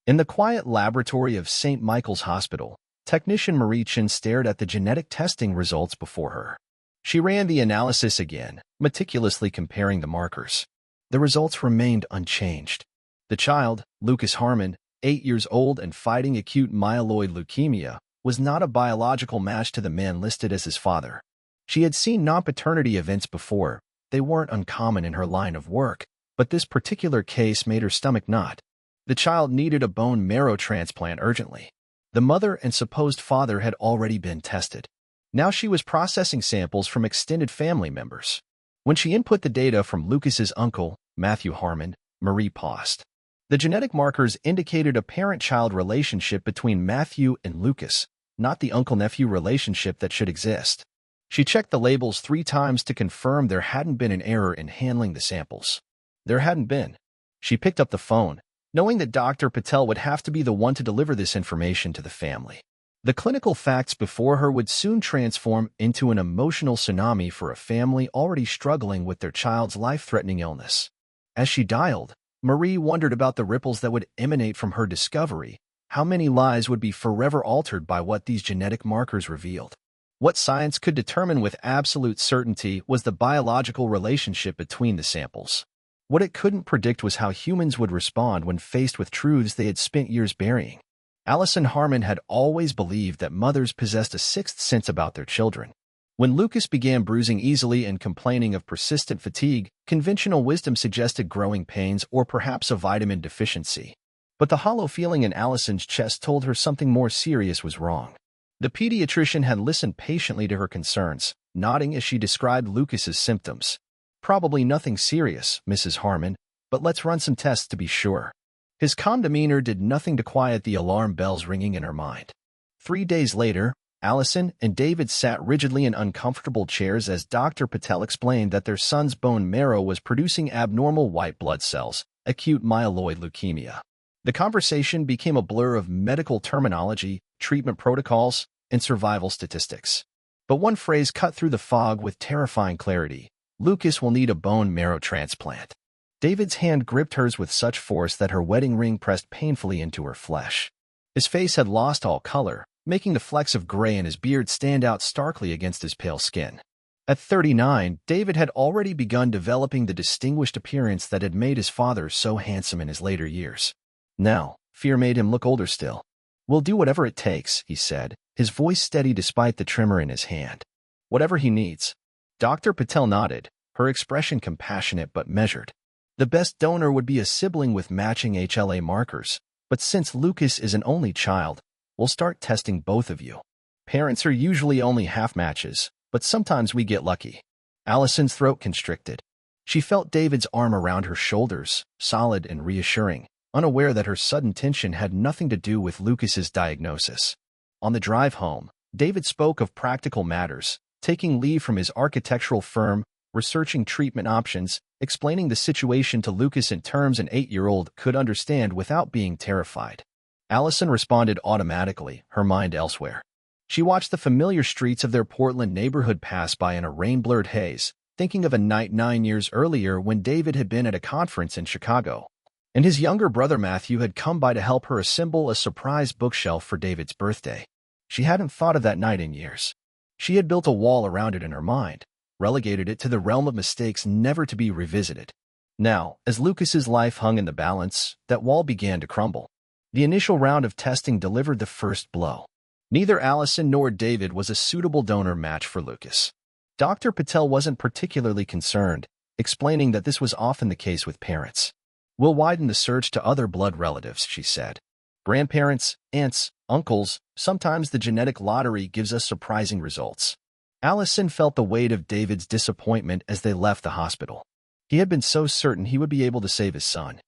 In the quiet laboratory of St. Michael's Hospital, technician Marie Chen stared at the genetic testing results before her. She ran the analysis again, meticulously comparing the markers. The results remained unchanged. The child, Lucas Harmon, 8 years old and fighting acute myeloid leukemia, was not a biological match to the man listed as his father. She had seen non-paternity events before. They weren't uncommon in her line of work, but this particular case made her stomach knot. The child needed a bone marrow transplant urgently. The mother and supposed father had already been tested. Now she was processing samples from extended family members. When she input the data from Lucas's uncle, Matthew Harmon, Marie paused. The genetic markers indicated a parent-child relationship between Matthew and Lucas, not the uncle-nephew relationship that should exist. She checked the labels 3 times to confirm there hadn't been an error in handling the samples. There hadn't been. She picked up the phone, knowing that Dr. Patel would have to be the one to deliver this information to the family. The clinical facts before her would soon transform into an emotional tsunami for a family already struggling with their child's life-threatening illness. As she dialed, Marie wondered about the ripples that would emanate from her discovery. How many lives would be forever altered by what these genetic markers revealed? What science could determine with absolute certainty was the biological relationship between the samples. What it couldn't predict was how humans would respond when faced with truths they had spent years burying. Allison Harmon had always believed that mothers possessed a sixth sense about their children. When Lucas began bruising easily and complaining of persistent fatigue, conventional wisdom suggested growing pains or perhaps a vitamin deficiency. But the hollow feeling in Allison's chest told her something more serious was wrong. The pediatrician had listened patiently to her concerns, nodding as she described Lucas's symptoms. "Probably nothing serious, Mrs. Harmon, but let's run some tests to be sure." His calm demeanor did nothing to quiet the alarm bells ringing in her mind. 3 days later, Allison and David sat rigidly in uncomfortable chairs as Dr. Patel explained that their son's bone marrow was producing abnormal white blood cells, acute myeloid leukemia. The conversation became a blur of medical terminology, treatment protocols, and survival statistics. But one phrase cut through the fog with terrifying clarity: Lucas will need a bone marrow transplant. David's hand gripped hers with such force that her wedding ring pressed painfully into her flesh. His face had lost all color, making the flecks of gray in his beard stand out starkly against his pale skin. At 39, David had already begun developing the distinguished appearance that had made his father so handsome in his later years. Now, fear made him look older still. "We'll do whatever it takes," he said, his voice steady despite the tremor in his hand. "Whatever he needs." Dr. Patel nodded, her expression compassionate but measured. "The best donor would be a sibling with matching HLA markers, but since Lucas is an only child, we'll start testing both of you. Parents are usually only half matches, but sometimes we get lucky." Allison's throat constricted. She felt David's arm around her shoulders, solid and reassuring, unaware that her sudden tension had nothing to do with Lucas's diagnosis. On the drive home, David spoke of practical matters, taking leave from his architectural firm, researching treatment options, explaining the situation to Lucas in terms an 8-year-old could understand without being terrified. Allison responded automatically, her mind elsewhere. She watched the familiar streets of their Portland neighborhood pass by in a rain-blurred haze, thinking of a night 9 years earlier when David had been at a conference in Chicago, and his younger brother Matthew had come by to help her assemble a surprise bookshelf for David's birthday. She hadn't thought of that night in years. She had built a wall around it in her mind, relegated it to the realm of mistakes never to be revisited. Now, as Lucas's life hung in the balance, that wall began to crumble. The initial round of testing delivered the first blow. Neither Allison nor David was a suitable donor match for Lucas. Dr. Patel wasn't particularly concerned, explaining that this was often the case with parents. "We'll widen the search to other blood relatives," she said. "Grandparents, aunts, uncles, sometimes the genetic lottery gives us surprising results." Allison felt the weight of David's disappointment as they left the hospital. He had been so certain he would be able to save his son.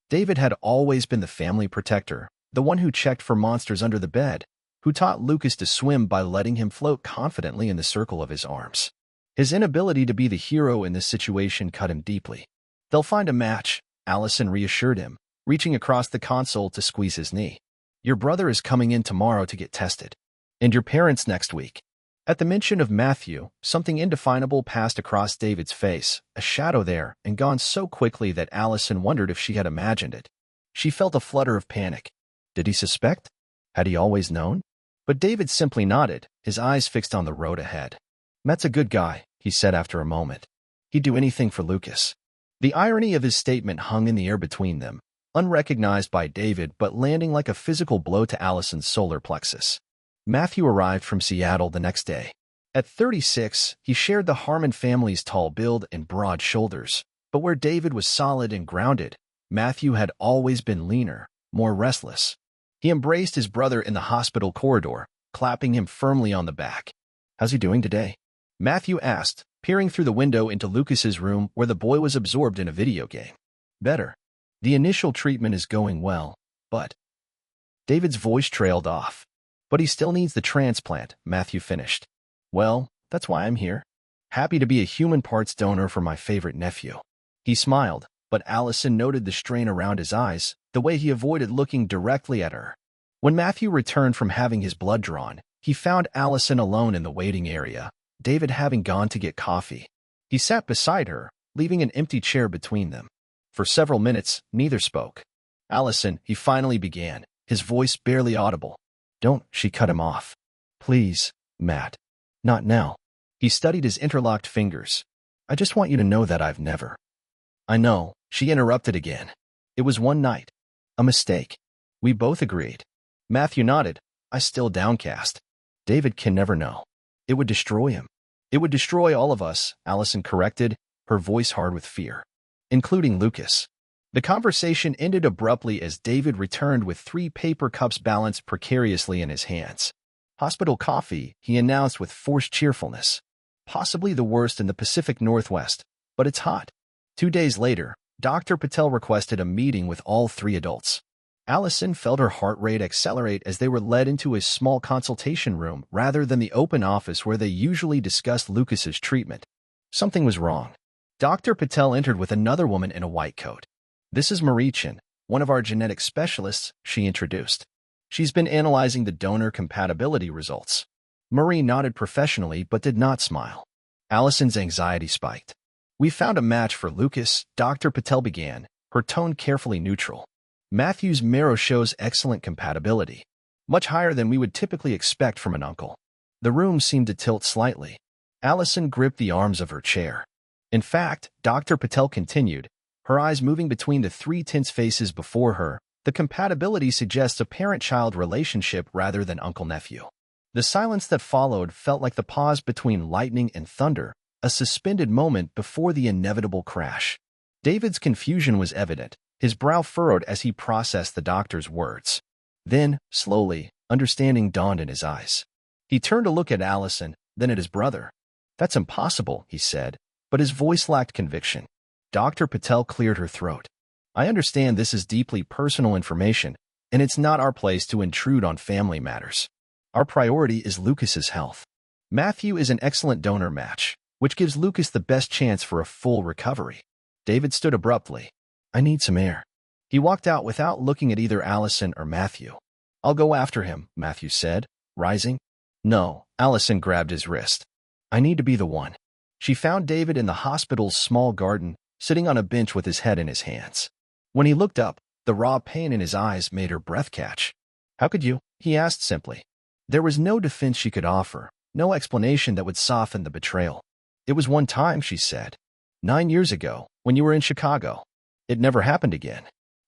David had always been the family protector, the one who checked for monsters under the bed, who taught Lucas to swim by letting him float confidently in the circle of his arms. His inability to be the hero in this situation cut him deeply. "They'll find a match," Allison reassured him, reaching across the console to squeeze his knee. "Your brother is coming in tomorrow to get tested. And your parents next week." At the mention of Matthew, something indefinable passed across David's face, a shadow there, and gone so quickly that Allison wondered if she had imagined it. She felt a flutter of panic. Did he suspect? Had he always known? But David simply nodded, his eyes fixed on the road ahead. Matt's a good guy, he said after a moment. He'd do anything for Lucas. The irony of his statement hung in the air between them, unrecognized by David but landing like a physical blow to Allison's solar plexus. Matthew arrived from Seattle the next day. At 36, he shared the Harmon family's tall build and broad shoulders, but where David was solid and grounded, Matthew had always been leaner, more restless. He embraced his brother in the hospital corridor, clapping him firmly on the back. How's he doing today? Matthew asked, peering through the window into Lucas's room where the boy was absorbed in a video game. Better. The initial treatment is going well, but... David's voice trailed off. But he still needs the transplant, Matthew finished. Well, that's why I'm here. Happy to be a human parts donor for my favorite nephew. He smiled, but Allison noted the strain around his eyes, the way he avoided looking directly at her. When Matthew returned from having his blood drawn, he found Allison alone in the waiting area, David having gone to get coffee. He sat beside her, leaving an empty chair between them. For several minutes, neither spoke. Allison, he finally began, his voice barely audible. Don't, she cut him off. Please, Matt. Not now. He studied his interlocked fingers. I just want you to know that I've never. I know, she interrupted again. It was one night. A mistake. We both agreed. Matthew nodded. I still downcast. David can never know. It would destroy him. It would destroy all of us, Allison corrected, her voice hard with fear. Including Lucas. The conversation ended abruptly as David returned with 3 paper cups balanced precariously in his hands. Hospital coffee, he announced with forced cheerfulness. Possibly the worst in the Pacific Northwest, but it's hot. 2 days later, Dr. Patel requested a meeting with all 3 adults. Allison felt her heart rate accelerate as they were led into a small consultation room rather than the open office where they usually discussed Lucas's treatment. Something was wrong. Dr. Patel entered with another woman in a white coat. This is Marie Chen, one of our genetic specialists, she introduced. She's been analyzing the donor compatibility results. Marie nodded professionally but did not smile. Allison's anxiety spiked. We found a match for Lucas, Dr. Patel began, her tone carefully neutral. Matthew's marrow shows excellent compatibility, much higher than we would typically expect from an uncle. The room seemed to tilt slightly. Allison gripped the arms of her chair. In fact, Dr. Patel continued, her eyes moving between the 3 tense faces before her. The compatibility suggests a parent-child relationship rather than uncle-nephew. The silence that followed felt like the pause between lightning and thunder, a suspended moment before the inevitable crash. David's confusion was evident, his brow furrowed as he processed the doctor's words. Then, slowly, understanding dawned in his eyes. He turned to look at Allison, then at his brother. That's impossible, he said, but his voice lacked conviction. Dr. Patel cleared her throat. I understand this is deeply personal information, and it's not our place to intrude on family matters. Our priority is Lucas's health. Matthew is an excellent donor match, which gives Lucas the best chance for a full recovery. David stood abruptly. I need some air. He walked out without looking at either Allison or Matthew. I'll go after him, Matthew said, rising. No, Allison grabbed his wrist. I need to be the one. She found David in the hospital's small garden, sitting on a bench with his head in his hands. When he looked up, the raw pain in his eyes made her breath catch. How could you? He asked simply. There was no defense she could offer, no explanation that would soften the betrayal. It was one time, she said. 9 years ago, when you were in Chicago. It never happened again.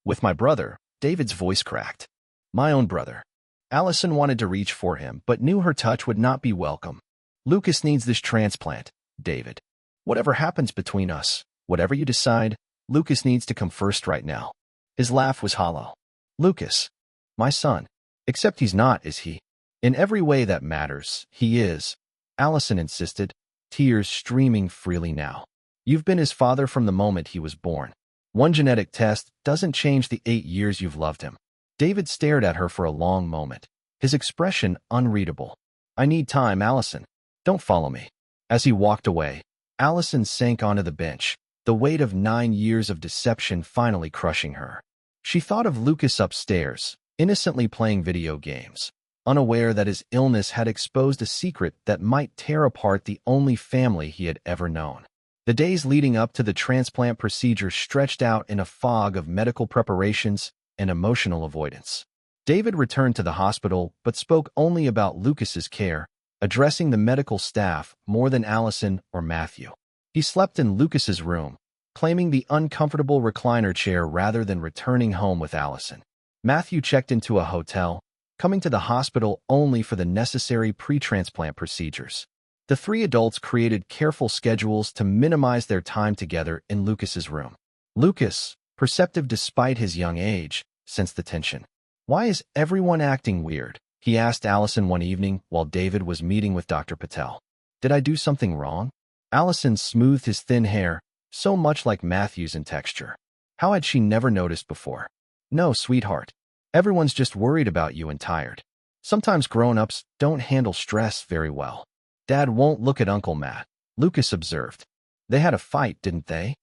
With my brother, David's voice cracked. My own brother. Allison wanted to reach for him, but knew her touch would not be welcome. Lucas needs this transplant, David. Whatever happens between us, whatever you decide, Lucas needs to come first right now. His laugh was hollow. Lucas. My son. Except he's not, is he? In every way that matters, he is. Allison insisted, tears streaming freely now. You've been his father from the moment he was born. One genetic test doesn't change the 8 years you've loved him. David stared at her for a long moment, his expression unreadable. I need time, Allison. Don't follow me. As he walked away, Allison sank onto the bench, the weight of 9 years of deception finally crushing her. She thought of Lucas upstairs, innocently playing video games, unaware that his illness had exposed a secret that might tear apart the only family he had ever known. The days leading up to the transplant procedure stretched out in a fog of medical preparations and emotional avoidance. David returned to the hospital but spoke only about Lucas's care, addressing the medical staff more than Allison or Matthew. He slept in Lucas's room, claiming the uncomfortable recliner chair rather than returning home with Allison. Matthew checked into a hotel, coming to the hospital only for the necessary pre-transplant procedures. The three adults created careful schedules to minimize their time together in Lucas's room. Lucas, perceptive despite his young age, sensed the tension. "Why is everyone acting weird?" he asked Allison one evening while David was meeting with Dr. Patel. "Did I do something wrong?" Allison smoothed his thin hair, so much like Matthew's in texture. How had she never noticed before? "No, sweetheart. Everyone's just worried about you and tired. Sometimes grown-ups don't handle stress very well." "Dad won't look at Uncle Matt," Lucas observed. "They had a fight, didn't they?"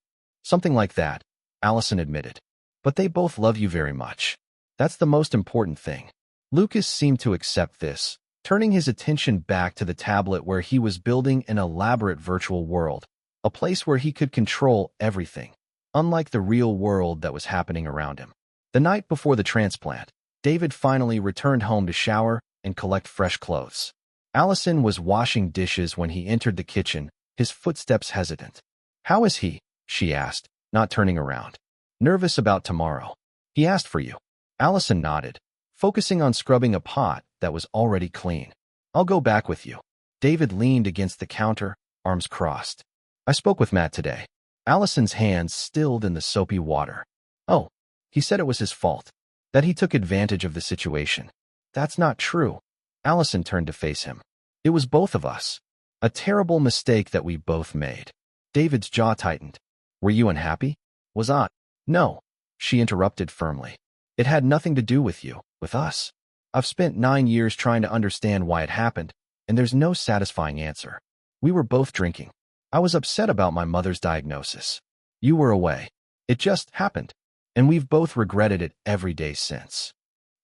"Something like that," Allison admitted. "But they both love you very much. That's the most important thing." Lucas seemed to accept this, turning his attention back to the tablet where he was building an elaborate virtual world, a place where he could control everything, unlike the real world that was happening around him. The night before the transplant, David finally returned home to shower and collect fresh clothes. Allison was washing dishes when he entered the kitchen, his footsteps hesitant. "How is he?" she asked, not turning around. "Nervous about tomorrow. He asked for you." Allison nodded, focusing on scrubbing a pot that was already clean. "I'll go back with you." David leaned against the counter, arms crossed. "I spoke with Matt today." Allison's hands stilled in the soapy water. "Oh, he said it was his fault, that he took advantage of the situation." "That's not true." Allison turned to face him. "It was both of us. A terrible mistake that we both made." David's jaw tightened. "Were you unhappy?" "Was I?" "No," she interrupted firmly. "It had nothing to do with you, with us. I've spent 9 years trying to understand why it happened, and there's no satisfying answer. We were both drinking. I was upset about my mother's diagnosis. You were away. It just happened, and we've both regretted it every day since."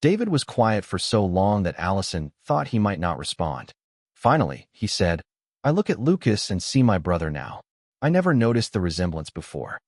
David was quiet for so long that Allison thought he might not respond. Finally, he said, "I look at Lucas and see my brother now. I never noticed the resemblance before."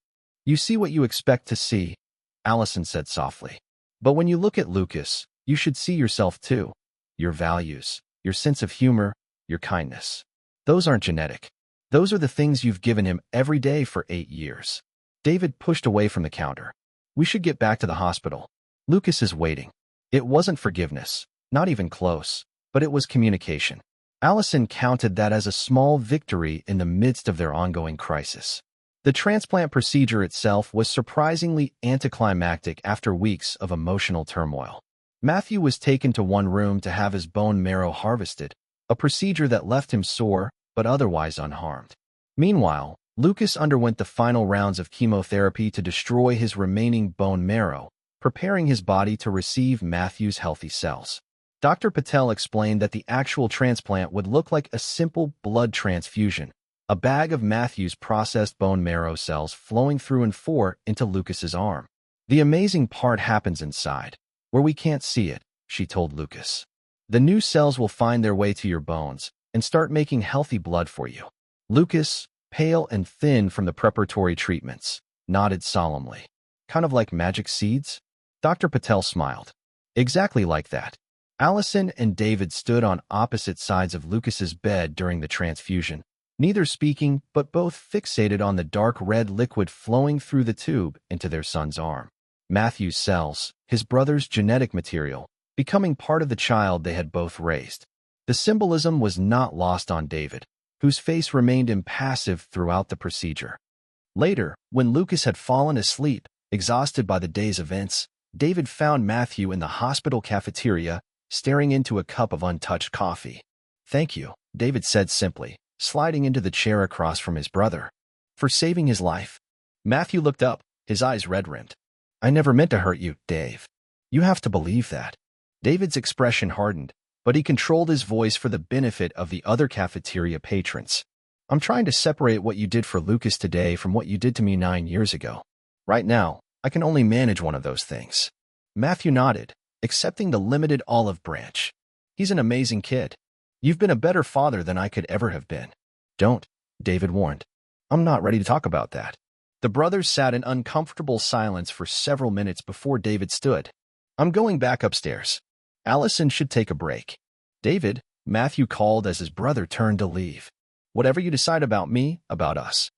"You see what you expect to see," Allison said softly. "But when you look at Lucas, you should see yourself too. Your values, your sense of humor, your kindness. Those aren't genetic. Those are the things you've given him every day for 8 years." David pushed away from the counter. "We should get back to the hospital. Lucas is waiting." It wasn't forgiveness, not even close, but it was communication. Allison counted that as a small victory in the midst of their ongoing crisis. The transplant procedure itself was surprisingly anticlimactic after weeks of emotional turmoil. Matthew was taken to one room to have his bone marrow harvested, a procedure that left him sore but otherwise unharmed. Meanwhile, Lucas underwent the final rounds of chemotherapy to destroy his remaining bone marrow, preparing his body to receive Matthew's healthy cells. Dr. Patel explained that the actual transplant would look like a simple blood transfusion, a bag of Matthew's processed bone marrow cells flowing through and into Lucas's arm. "The amazing part happens inside, where we can't see it," she told Lucas. "The new cells will find their way to your bones and start making healthy blood for you." Lucas, pale and thin from the preparatory treatments, nodded solemnly. "Kind of like magic seeds?" Dr. Patel smiled. "Exactly like that." Allison and David stood on opposite sides of Lucas's bed during the transfusion, neither speaking but both fixated on the dark red liquid flowing through the tube into their son's arm. Matthew's cells, his brother's genetic material, becoming part of the child they had both raised. The symbolism was not lost on David, whose face remained impassive throughout the procedure. Later, when Lucas had fallen asleep, exhausted by the day's events, David found Matthew in the hospital cafeteria, staring into a cup of untouched coffee. "Thank you," David said simply, sliding into the chair across from his brother. "For saving his life." Matthew looked up, his eyes red-rimmed. "I never meant to hurt you, Dave. You have to believe that." David's expression hardened, but he controlled his voice for the benefit of the other cafeteria patrons. "I'm trying to separate what you did for Lucas today from what you did to me 9 years ago. Right now, I can only manage one of those things." Matthew nodded, accepting the limited olive branch. "He's an amazing kid. You've been a better father than I could ever have been." "Don't," David warned. "I'm not ready to talk about that." The brothers sat in uncomfortable silence for several minutes before David stood. I'm going back upstairs. Allison should take a break. David, Matthew called as his brother turned to leave. Whatever you decide about me, about us.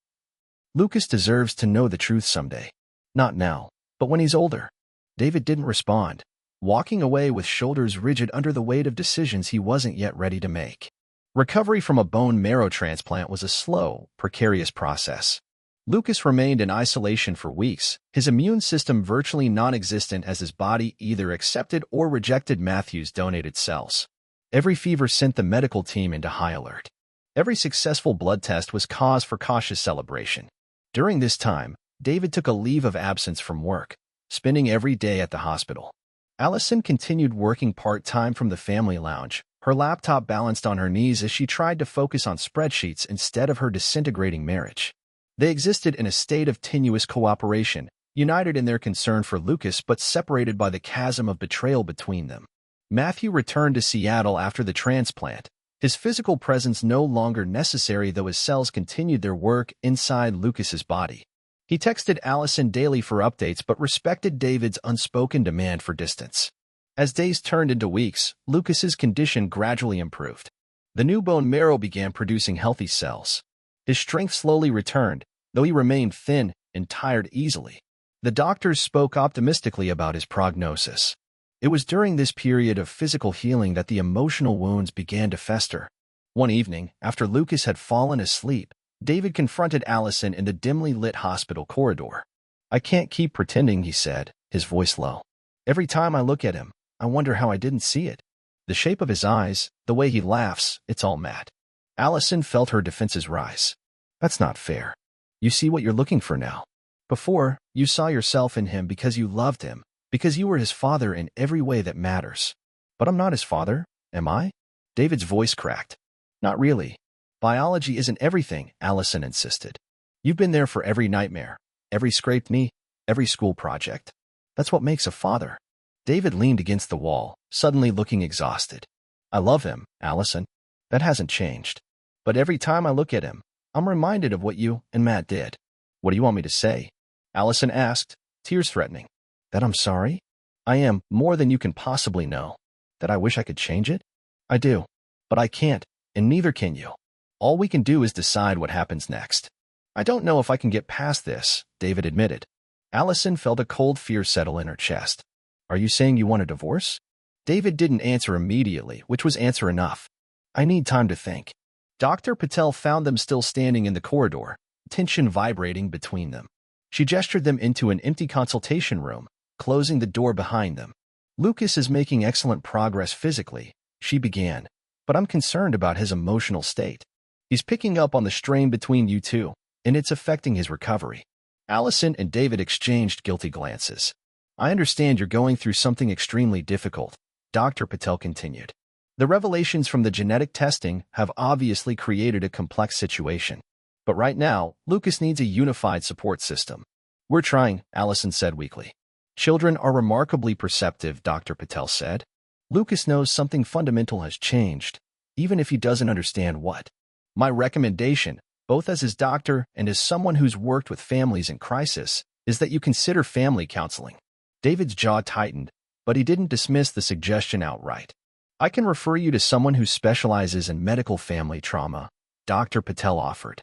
Lucas deserves to know the truth someday. Not now, but when he's older. David didn't respond, walking away with shoulders rigid under the weight of decisions he wasn't yet ready to make. Recovery from a bone marrow transplant was a slow, precarious process. Lucas remained in isolation for weeks, his immune system virtually non-existent as his body either accepted or rejected Matthew's donated cells. Every fever sent the medical team into high alert. Every successful blood test was cause for cautious celebration. During this time, David took a leave of absence from work, spending every day at the hospital. Allison continued working part-time from the family lounge, her laptop balanced on her knees as she tried to focus on spreadsheets instead of her disintegrating marriage. They existed in a state of tenuous cooperation, united in their concern for Lucas but separated by the chasm of betrayal between them. Matthew returned to Seattle after the transplant, his physical presence no longer necessary though his cells continued their work inside Lucas's body. He texted Allison daily for updates but respected David's unspoken demand for distance. As days turned into weeks, Lucas's condition gradually improved. The new bone marrow began producing healthy cells. His strength slowly returned, though he remained thin and tired easily. The doctors spoke optimistically about his prognosis. It was during this period of physical healing that the emotional wounds began to fester. One evening, after Lucas had fallen asleep, David confronted Allison in the dimly lit hospital corridor. "I can't keep pretending," he said, his voice low. "Every time I look at him, I wonder how I didn't see it. The shape of his eyes, the way he laughs, it's all Matt." Allison felt her defenses rise. "That's not fair. You see what you're looking for now. Before, you saw yourself in him because you loved him, because you were his father in every way that matters. But I'm not his father, am I?" David's voice cracked. "Not really. Biology isn't everything," Allison insisted. "You've been there for every nightmare, every scraped knee, every school project. That's what makes a father." David leaned against the wall, suddenly looking exhausted. "I love him, Allison. That hasn't changed. But every time I look at him, I'm reminded of what you and Matt did." "What do you want me to say?" Allison asked, tears threatening. "That I'm sorry? I am, more than you can possibly know. That I wish I could change it? I do. But I can't, and neither can you. All we can do is decide what happens next." "I don't know if I can get past this," David admitted. Allison felt a cold fear settle in her chest. "Are you saying you want a divorce?" David didn't answer immediately, which was answer enough. "I need time to think." Dr. Patel found them still standing in the corridor, tension vibrating between them. She gestured them into an empty consultation room, closing the door behind them. "Lucas is making excellent progress physically," she began, "but I'm concerned about his emotional state. He's picking up on the strain between you two, and it's affecting his recovery." Allison and David exchanged guilty glances. "I understand you're going through something extremely difficult," Dr. Patel continued. "The revelations from the genetic testing have obviously created a complex situation. But right now, Lucas needs a unified support system." "We're trying," Allison said weakly. "Children are remarkably perceptive," Dr. Patel said. "Lucas knows something fundamental has changed, even if he doesn't understand what. My recommendation, both as his doctor and as someone who's worked with families in crisis, is that you consider family counseling." David's jaw tightened, but he didn't dismiss the suggestion outright. "I can refer you to someone who specializes in medical family trauma," Dr. Patel offered.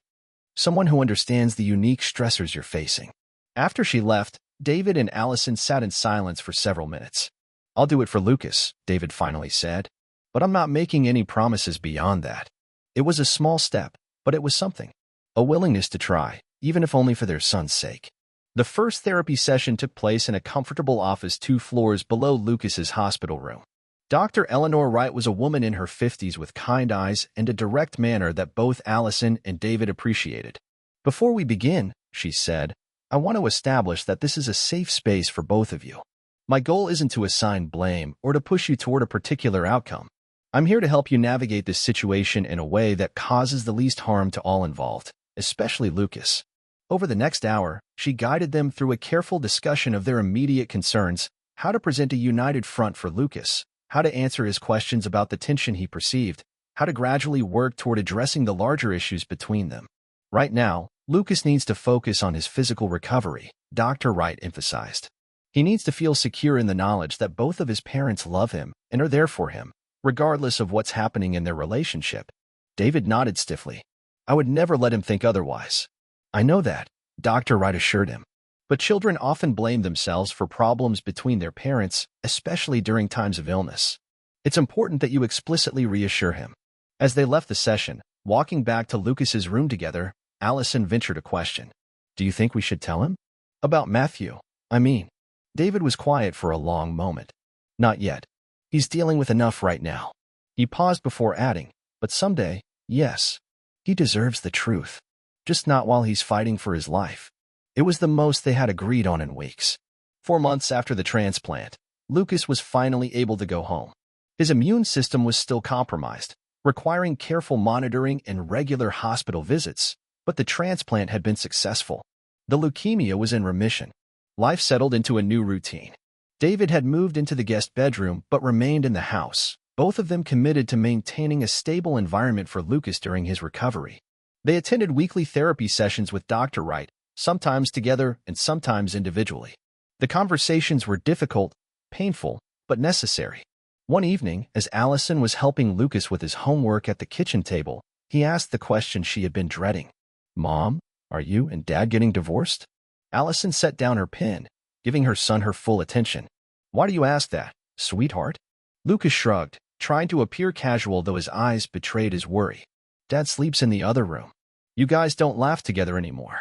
"Someone who understands the unique stressors you're facing." After she left, David and Allison sat in silence for several minutes. "I'll do it for Lucas," David finally said. "But I'm not making any promises beyond that." It was a small step, but it was something. A willingness to try, even if only for their son's sake. The first therapy session took place in a comfortable office 2 floors below Lucas's hospital room. Dr. Eleanor Wright was a woman in her 50s with kind eyes and a direct manner that both Allison and David appreciated. "Before we begin," she said, "I want to establish that this is a safe space for both of you. My goal isn't to assign blame or to push you toward a particular outcome. I'm here to help you navigate this situation in a way that causes the least harm to all involved, especially Lucas." Over the next hour, she guided them through a careful discussion of their immediate concerns, how to present a united front for Lucas, how to answer his questions about the tension he perceived, how to gradually work toward addressing the larger issues between them. "Right now, Lucas needs to focus on his physical recovery," Dr. Wright emphasized. He needs to feel secure in the knowledge that both of his parents love him and are there for him, regardless of what's happening in their relationship. David nodded stiffly. I would never let him think otherwise. I know that, Dr. Wright assured him. But children often blame themselves for problems between their parents, especially during times of illness. It's important that you explicitly reassure him. As they left the session, walking back to Lucas's room together, Allison ventured a question. Do you think we should tell him? About Matthew, I mean. David was quiet for a long moment. Not yet. He's dealing with enough right now. He paused before adding, but someday, yes. He deserves the truth. Just not while he's fighting for his life. It was the most they had agreed on in weeks. 4 months after the transplant, Lucas was finally able to go home. His immune system was still compromised, requiring careful monitoring and regular hospital visits, but the transplant had been successful. The leukemia was in remission. Life settled into a new routine. David had moved into the guest bedroom but remained in the house, both of them committed to maintaining a stable environment for Lucas during his recovery. They attended weekly therapy sessions with Dr. Wright, sometimes together and sometimes individually. The conversations were difficult, painful, but necessary. One evening, as Allison was helping Lucas with his homework at the kitchen table, he asked the question she had been dreading. Mom, are you and Dad getting divorced? Allison set down her pen, giving her son her full attention. Why do you ask that, sweetheart? Lucas shrugged, trying to appear casual though his eyes betrayed his worry. Dad sleeps in the other room. You guys don't laugh together anymore.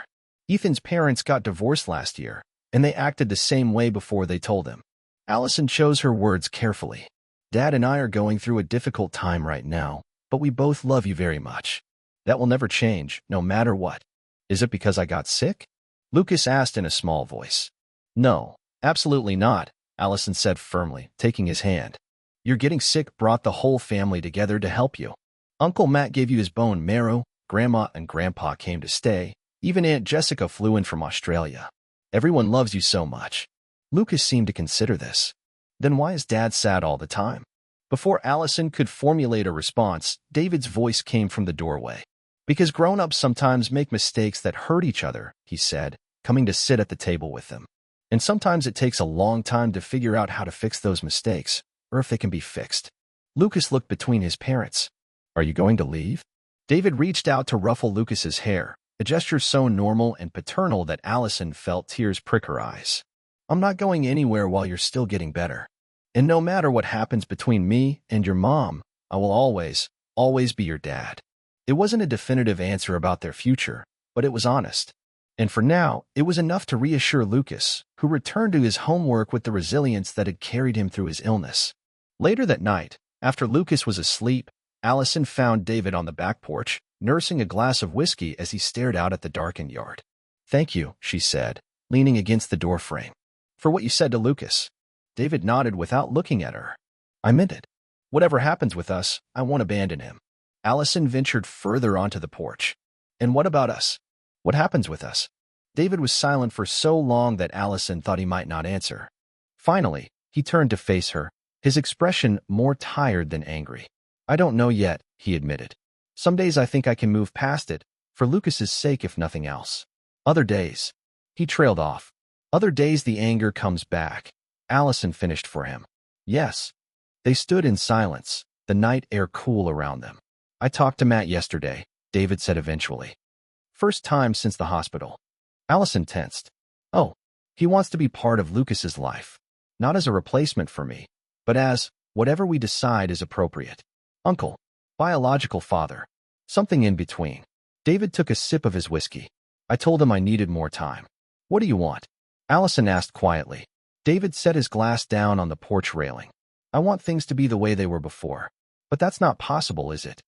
Ethan's parents got divorced last year, and they acted the same way before they told him. Allison chose her words carefully. Dad and I are going through a difficult time right now, but we both love you very much. That will never change, no matter what. Is it because I got sick? Lucas asked in a small voice. No, absolutely not, Allison said firmly, taking his hand. Your getting sick brought the whole family together to help you. Uncle Matt gave you his bone marrow, Grandma and Grandpa came to stay, even Aunt Jessica flew in from Australia. Everyone loves you so much. Lucas seemed to consider this. Then why is Dad sad all the time? Before Allison could formulate a response, David's voice came from the doorway. Because grown-ups sometimes make mistakes that hurt each other, he said, coming to sit at the table with them. And sometimes it takes a long time to figure out how to fix those mistakes, or if they can be fixed. Lucas looked between his parents. Are you going to leave? David reached out to ruffle Lucas's hair, a gesture so normal and paternal that Allison felt tears prick her eyes. I'm not going anywhere while you're still getting better. And no matter what happens between me and your mom, I will always, always be your dad. It wasn't a definitive answer about their future, but it was honest. And for now, it was enough to reassure Lucas, who returned to his homework with the resilience that had carried him through his illness. Later that night, after Lucas was asleep, Allison found David on the back porch, nursing a glass of whiskey as he stared out at the darkened yard. Thank you, she said, leaning against the doorframe. For what you said to Lucas. David nodded without looking at her. I meant it. Whatever happens with us, I won't abandon him. Allison ventured further onto the porch. And what about us? What happens with us? David was silent for so long that Allison thought he might not answer. Finally, he turned to face her, his expression more tired than angry. I don't know yet, he admitted. Some days I think I can move past it, for Lucas's sake if nothing else. Other days. He trailed off. Other days the anger comes back. Allison finished for him. Yes. They stood in silence, the night air cool around them. I talked to Matt yesterday, David said eventually. First time since the hospital. Allison tensed. Oh, he wants to be part of Lucas's life. Not as a replacement for me, but as whatever we decide is appropriate. Uncle. Biological father. Something in between. David took a sip of his whiskey. I told him I needed more time. What do you want? Allison asked quietly. David set his glass down on the porch railing. I want things to be the way they were before. But that's not possible, is it?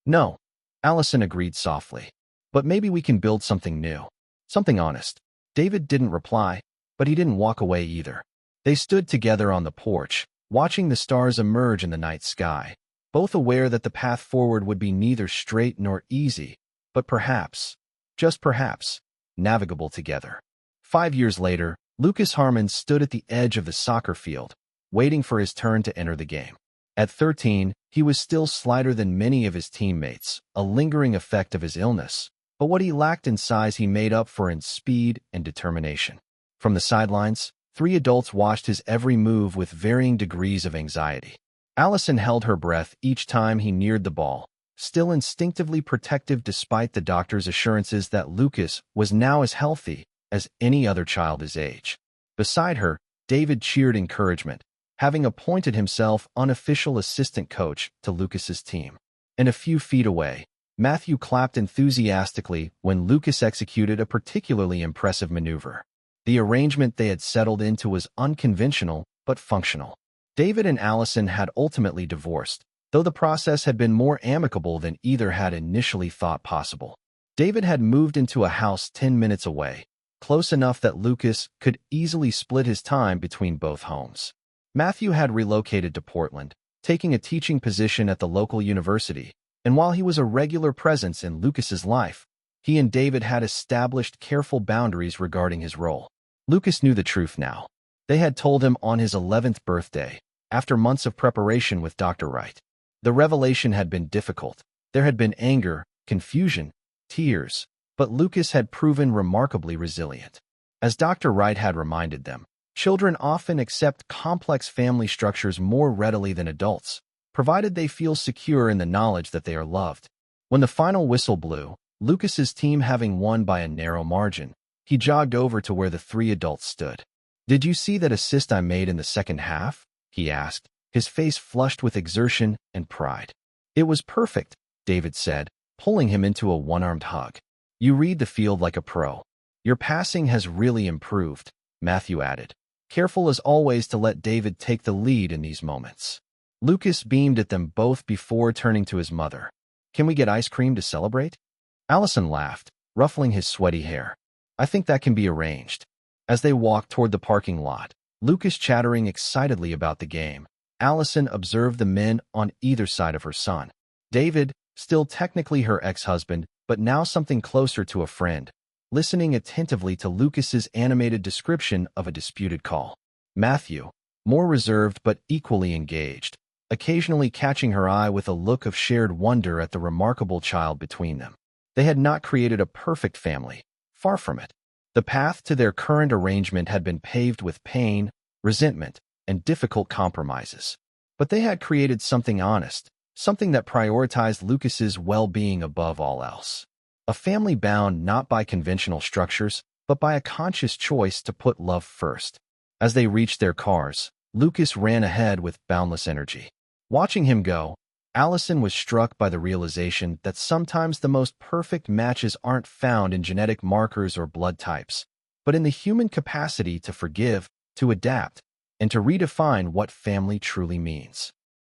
No. Allison agreed softly. But maybe we can build something new. Something honest. David didn't reply, but he didn't walk away either. They stood together on the porch, watching the stars emerge in the night sky, both aware that the path forward would be neither straight nor easy, but perhaps, just perhaps, navigable together. 5 years later, Lucas Harmon stood at the edge of the soccer field, waiting for his turn to enter the game. At 13, he was still slighter than many of his teammates, a lingering effect of his illness, but what he lacked in size he made up for in speed and determination. From the sidelines, Three adults watched his every move with varying degrees of anxiety. Allison held her breath each time he neared the ball, still instinctively protective despite the doctor's assurances that Lucas was now as healthy as any other child his age. Beside her, David cheered encouragement, having appointed himself unofficial assistant coach to Lucas's team. And a few feet away, Matthew clapped enthusiastically when Lucas executed a particularly impressive maneuver. The arrangement they had settled into was unconventional but functional. David and Allison had ultimately divorced, though the process had been more amicable than either had initially thought possible. David had moved into a house 10 minutes away, close enough that Lucas could easily split his time between both homes. Matthew had relocated to Portland, taking a teaching position at the local university, and while he was a regular presence in Lucas's life, he and David had established careful boundaries regarding his role. Lucas knew the truth now. They had told him on his 11th birthday, after months of preparation with Dr. Wright. The revelation had been difficult. There had been anger, confusion, tears, but Lucas had proven remarkably resilient. As Dr. Wright had reminded them, children often accept complex family structures more readily than adults, provided they feel secure in the knowledge that they are loved. When the final whistle blew, Lucas's team having won by a narrow margin, he jogged over to where the three adults stood. "Did you see that assist I made in the second half?" he asked, his face flushed with exertion and pride. "It was perfect," David said, pulling him into a one-armed hug. "You read the field like a pro. Your passing has really improved," Matthew added, careful as always to let David take the lead in these moments. Lucas beamed at them both before turning to his mother. "Can we get ice cream to celebrate?" Allison laughed, ruffling his sweaty hair. "I think that can be arranged." As they walked toward the parking lot, Lucas chattering excitedly about the game, Allison observed the men on either side of her son. David, still technically her ex-husband, but now something closer to a friend, listening attentively to Lucas's animated description of a disputed call. Matthew, more reserved but equally engaged, occasionally catching her eye with a look of shared wonder at the remarkable child between them. They had not created a perfect family, far from it. The path to their current arrangement had been paved with pain, resentment, and difficult compromises. But they had created something honest, something that prioritized Lucas's well-being above all else. A family bound not by conventional structures, but by a conscious choice to put love first. As they reached their cars, Lucas ran ahead with boundless energy. Watching him go, Allison was struck by the realization that sometimes the most perfect matches aren't found in genetic markers or blood types, but in the human capacity to forgive, to adapt, and to redefine what family truly means.